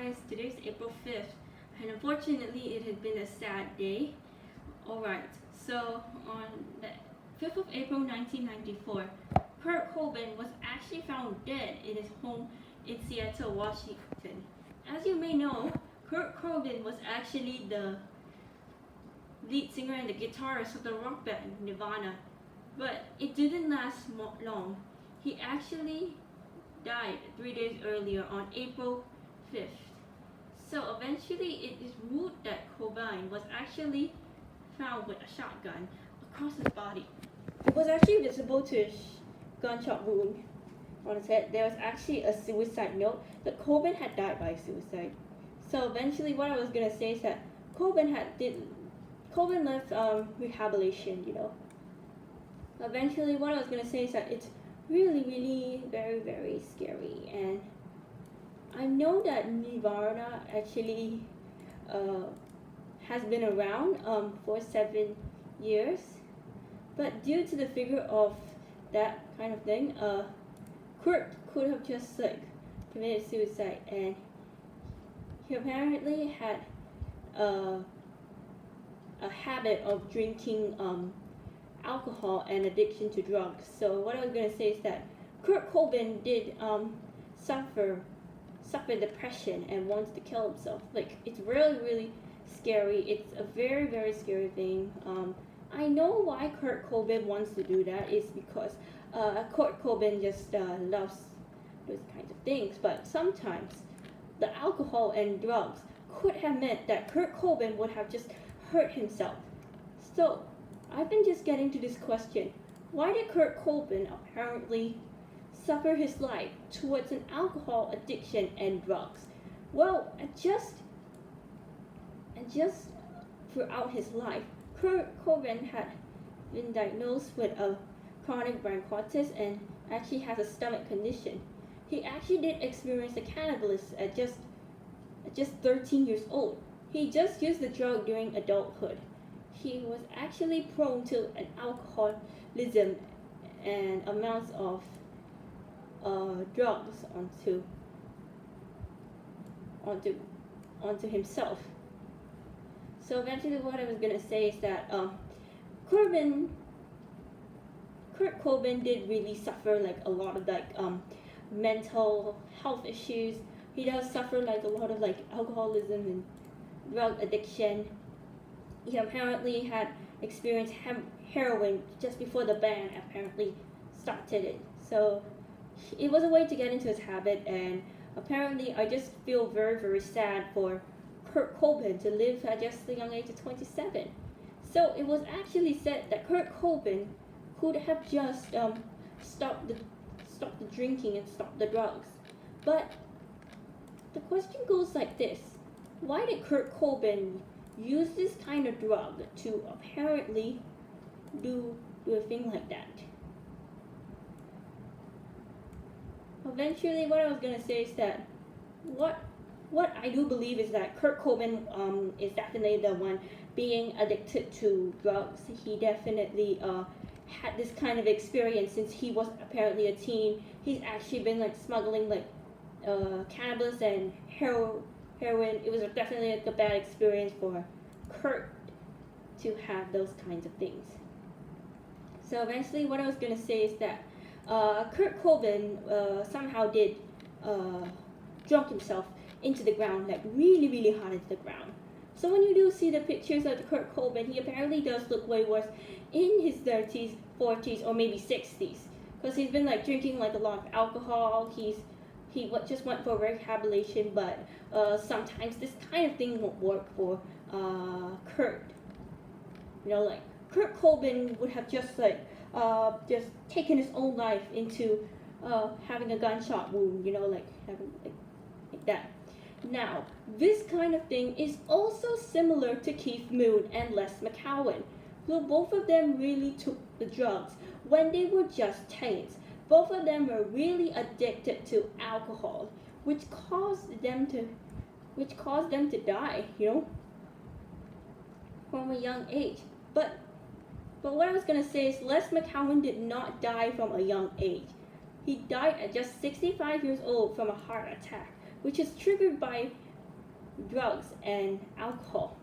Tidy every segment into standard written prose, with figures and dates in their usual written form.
guys, today's April 5th, and unfortunately it had been a sad day. Alright, so on the 5th of April 1994, Kurt Cobain was actually found dead in his home in Seattle, Washington. As you may know, Kurt Cobain was actually the lead singer and the guitarist of the rock band Nirvana, but it didn't last long. He actually died 3 days earlier on April 5th. So eventually it is ruled that Cobain was actually found with a shotgun across his body. It was actually visible to his gunshot wound on his head. There was actually a suicide note that Cobain had died by suicide. So eventually what I was gonna say is that Cobain left rehabilitation, Eventually what I was gonna say is that it's really very very scary, and I know that Nirvana actually has been around for 7 years, but due to the figure of that kind of thing, Kurt could have just committed suicide, and he apparently had a habit of drinking alcohol and addiction to drugs. So what I was going to say is that Kurt Cobain did suffer depression and wants to kill himself. It's really scary. It's a very scary thing. I know why Kurt Cobain wants to do that is because Kurt Cobain just loves those kinds of things, but sometimes the alcohol and drugs could have meant that Kurt Cobain would have just hurt himself. So I've been just getting to this question: why did Kurt Cobain apparently suffer his life towards an alcohol addiction and drugs? Well, just throughout his life, Kurt Cobain had been diagnosed with a chronic bronchitis and actually has a stomach condition. He actually did experience a cannibalism at just 13 years old. He just used the drug during adulthood. He was actually prone to an alcoholism and amounts of drugs onto himself. So eventually what I was gonna say is that Kurt Cobain did really suffer a lot of mental health issues. He does suffer a lot of alcoholism and drug addiction. He apparently had experienced heroin just before the band apparently started it. So it was a way to get into his habit, and apparently I just feel very sad for Kurt Cobain to live at just the young age of 27. So it was actually said that Kurt Cobain could have just stopped the drinking and stopped the drugs. But the question goes like this: why did Kurt Cobain use this kind of drug to apparently do a thing like that? Eventually what I was gonna say is that what I do believe is that Kurt Cobain is definitely the one being addicted to drugs. He definitely had this kind of experience since he was apparently a teen. He's actually been smuggling cannabis and heroin. It was definitely a bad experience for Kurt to have those kinds of things. So eventually what I was gonna say is that Kurt Cobain somehow did drunk himself into the ground, really hard into the ground. So when you do see the pictures of Kurt Cobain, he apparently does look way worse in his 30s, 40s, or maybe 60s, because he's been drinking a lot of alcohol. He just went for rehabilitation, but sometimes this kind of thing won't work for Kurt. Kurt Cobain would have just taken his own life into having a gunshot wound, having like that. Now, this kind of thing is also similar to Keith Moon and Les McCowan, who both of them really took the drugs when they were just teens. Both of them were really addicted to alcohol, which caused them to die, from a young age. But what I was gonna say is Les McCowan did not die from a young age. He died at just 65 years old from a heart attack, which is triggered by drugs, and alcohol.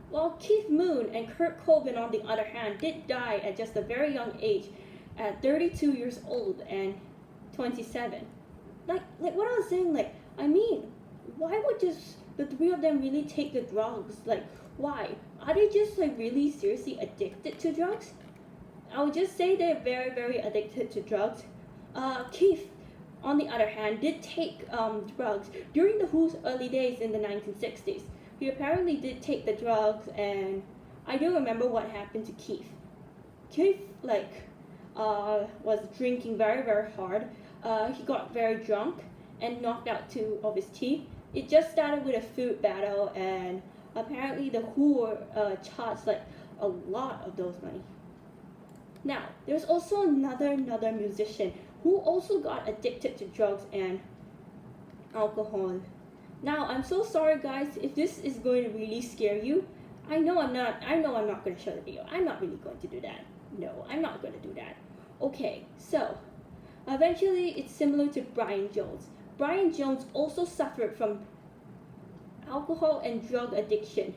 While Keith Moon and Kurt Cobain, on the other hand, did die at just a very young age, at 32 years old and 27. Like what I was saying, I mean, why would just the three of them really take the drugs? Why? Are they just really seriously addicted to drugs? I would just say they're very, very addicted to drugs. Keith, on the other hand, did take drugs during the Who's early days in the 1960s. He apparently did take the drugs, and I do remember what happened to Keith. Keith, was drinking very, very hard. He got very drunk and knocked out two of his teeth. It just started with a food battle, and apparently the Who were charged a lot of those money. Now, there's also another musician who also got addicted to drugs and alcohol. Now, I'm so sorry guys if this is going to really scare you. I know I'm not going to show the video. I'm not really going to do that. No, I'm not going to do that. Okay, so eventually it's similar to Brian Jones. Brian Jones also suffered from alcohol and drug addiction.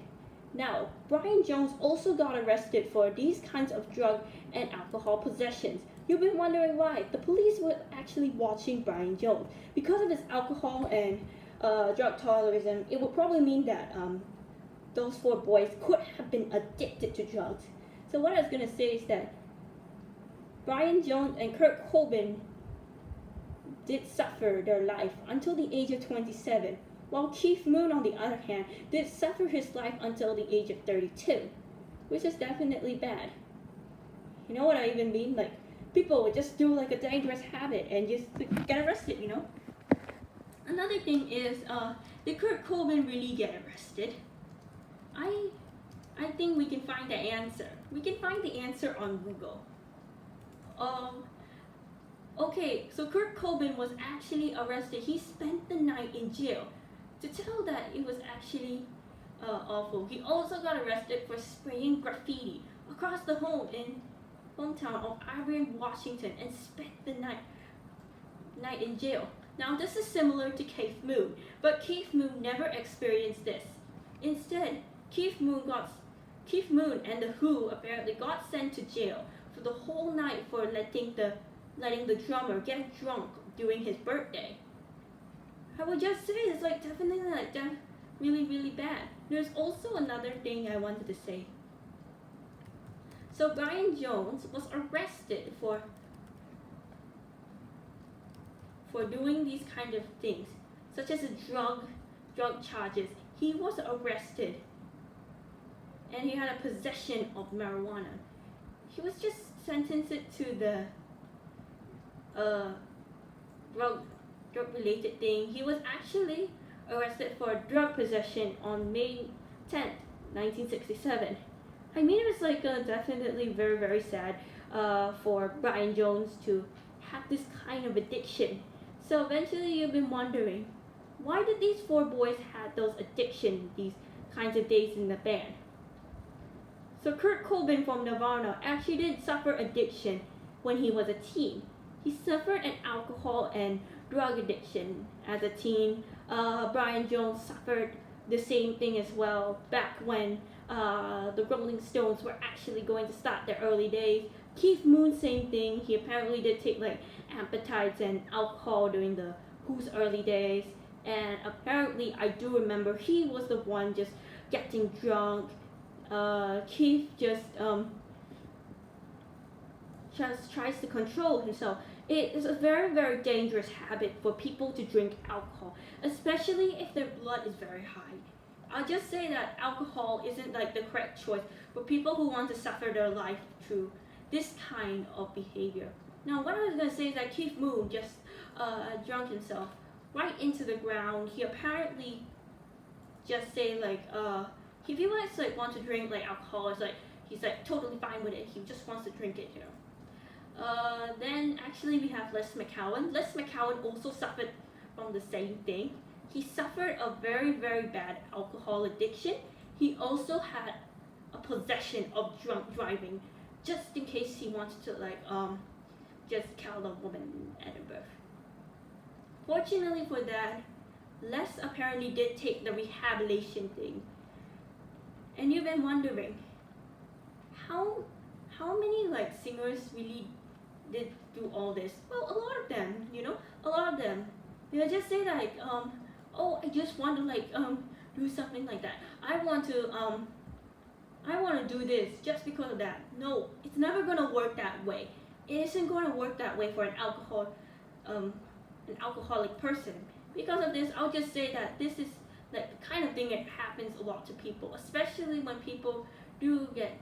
Now, Brian Jones also got arrested for these kinds of drug and alcohol possessions. You've been wondering why. The police were actually watching Brian Jones. Because of his alcohol and drug tolerism, it would probably mean that those four boys could have been addicted to drugs. So what I was going to say is that Brian Jones and Kurt Cobain did suffer their life until the age of 27, while Keith Moon, on the other hand, did suffer his life until the age of 32, which is definitely bad. You know what I even mean? People would just do a dangerous habit and just get arrested, you know? Another thing is, did Kurt Cobain really get arrested? I think we can find the answer. We can find the answer on Google. Okay, so Kurt Cobain was actually arrested. He spent the night in jail. To tell that it was actually awful. He also got arrested for spraying graffiti across the home in hometown of Irvine, Washington, and spent the night in jail. Now this is similar to Keith Moon, but Keith Moon never experienced this. Instead, Keith Moon and the Who apparently got sent to jail for the whole night for letting the drummer get drunk during his birthday. I would just say it's definitely really, really bad. There's also another thing I wanted to say. So Brian Jones was arrested for doing these kind of things, such as drug charges. He was arrested, and he had a possession of marijuana. He was just sentenced to the drug-related thing. He was actually arrested for drug possession on May 10th, 1967. I mean, it was definitely very, very sad for Brian Jones to have this kind of addiction. So eventually you've been wondering, why did these four boys have those addictions these kinds of days in the band? So Kurt Cobain from Nirvana actually did suffer addiction when he was a teen. He suffered an alcohol and drug addiction as a teen. Brian Jones suffered the same thing as well back when the Rolling Stones were actually going to start their early days. Keith Moon, same thing. He apparently did take appetites and alcohol during the Who's early days. And apparently, I do remember he was the one just getting drunk. Keith just tries to control himself. It is a very, very dangerous habit for people to drink alcohol, especially if their blood is very high. I'll just say that alcohol isn't the correct choice for people who want to suffer their life through this kind of behavior. Now, what I was going to say is that Keith Moon just drunk himself right into the ground. He apparently just say if he want to drink alcohol, he's totally fine with it. He just wants to drink it, you know. Then actually we have Les McCowan. Les McCowan also suffered from the same thing. He suffered a very, very bad alcohol addiction. He also had a possession of drunk driving, just in case he wanted to just kill a woman at a birth. Fortunately for that, Les apparently did take the rehabilitation thing. And you've been wondering, how many like singers really did do all this? Well, a lot of them, a lot of them. They'll just say like, oh, I just want to like do something like that. I want to do this just because of that. No, it's never gonna work that way. It isn't gonna work that way for an alcoholic person. Because of this, I'll just say that this is like the kind of thing that happens a lot to people, especially when people do get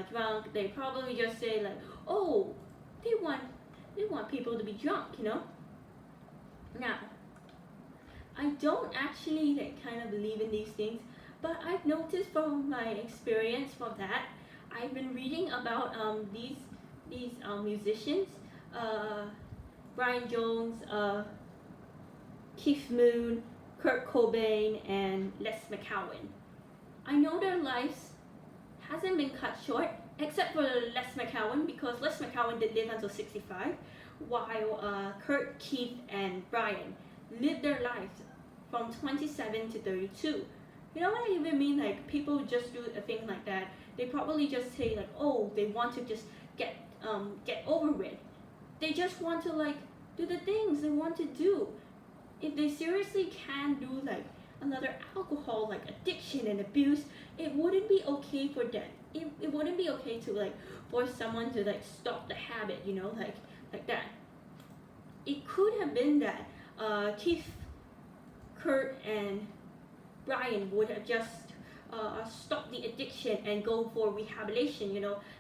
drunk. They probably just say like, oh, they want people to be drunk, Now, I don't actually like kind of believe in these things, but I've noticed from my experience from that, I've been reading about these musicians, Brian Jones, Keith Moon, Kurt Cobain, and Les McCowan. I know their lives hasn't been cut short, except for Les McCowan, because Les McCowan did live until 65, while Kurt, Keith, and Brian lived their lives from 27 to 32. You know what I even mean? Like, people just do a thing like that. They probably just say like, oh, they want to just get over it. They just want to like do the things they want to do. If they seriously can do like another alcohol like addiction and abuse, it wouldn't be okay for them. It wouldn't be okay to like force someone to like stop the habit, like that. It could have been that Keith, Kurt, and Brian would have just stopped the addiction and go for rehabilitation,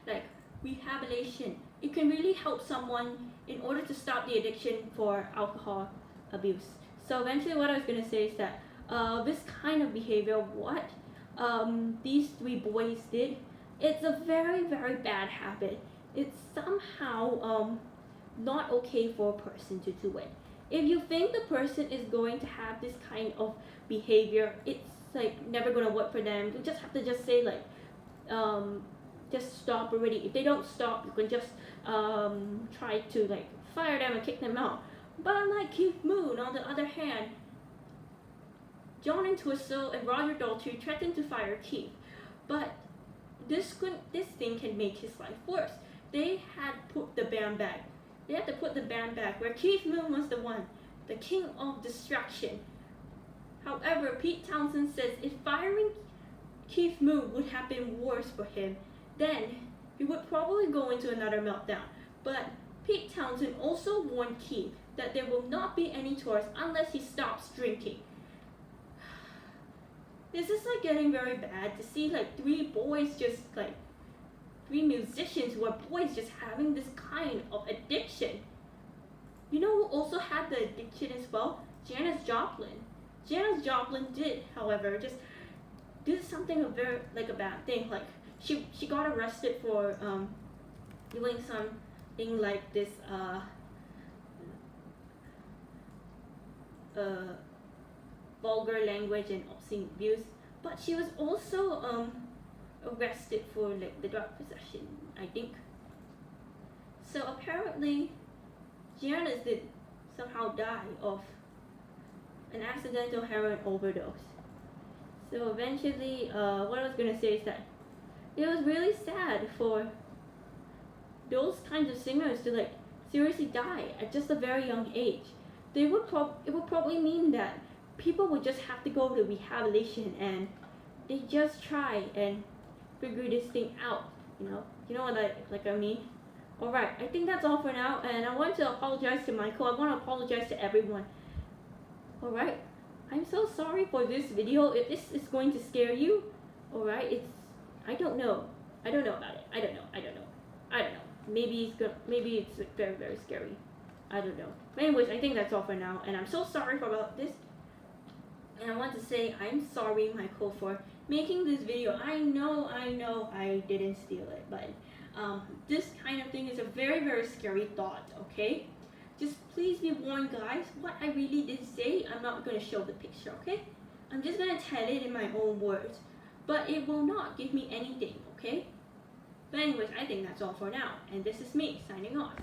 like rehabilitation. It can really help someone in order to stop the addiction for alcohol abuse. So eventually what I was going to say is that this kind of behavior, what these three boys did, it's a very, very bad habit. It's somehow not okay for a person to do it. If you think the person is going to have this kind of behavior, it's like never going to work for them. You just have to just say like, just stop already. If they don't stop, you can just try to like fire them and kick them out. But unlike Keith Moon, on the other hand, John Entwistle and Roger Daltrey threatened to fire Keith, but this thing can make his life worse. They had put the band back. They had to put the band back where Keith Moon was the king of distraction. However, Pete Townshend says if firing Keith Moon would have been worse for him, then he would probably go into another meltdown. But Pete Townshend also warned Keith that there will not be any tours unless he stops drinking. This is like getting very bad to see like three musicians who are boys just having this kind of addiction. You know who also had the addiction as well? Janis Joplin. Janis Joplin did, however, just did something a bad thing. Like she got arrested for doing something like this vulgar language and obscene abuse, but she was also arrested for like the drug possession, I think. So apparently Janis did somehow die of an accidental heroin overdose. So eventually what I was gonna say is that it was really sad for those kinds of singers to like seriously die at just a very young age. It would probably mean that people would just have to go to rehabilitation and they just try and figure this thing out, you know what I mean? Alright, I think that's all for now, and I want to apologize to Michael. I want to apologize to everyone. Alright, I'm so sorry for this video. If this is going to scare you, alright, I don't know about it. I don't know. Maybe it's like very, very scary. I don't know. But anyways, I think that's all for now, and I'm so sorry about this. And I want to say I'm sorry, Michael, for making this video. I know I didn't steal it, but this kind of thing is a very, very scary thought, okay? Just please be warned, guys. What I really did say, I'm not going to show the picture, okay? I'm just going to tell it in my own words, but it will not give me anything, okay? But anyways, I think that's all for now, and this is me signing off.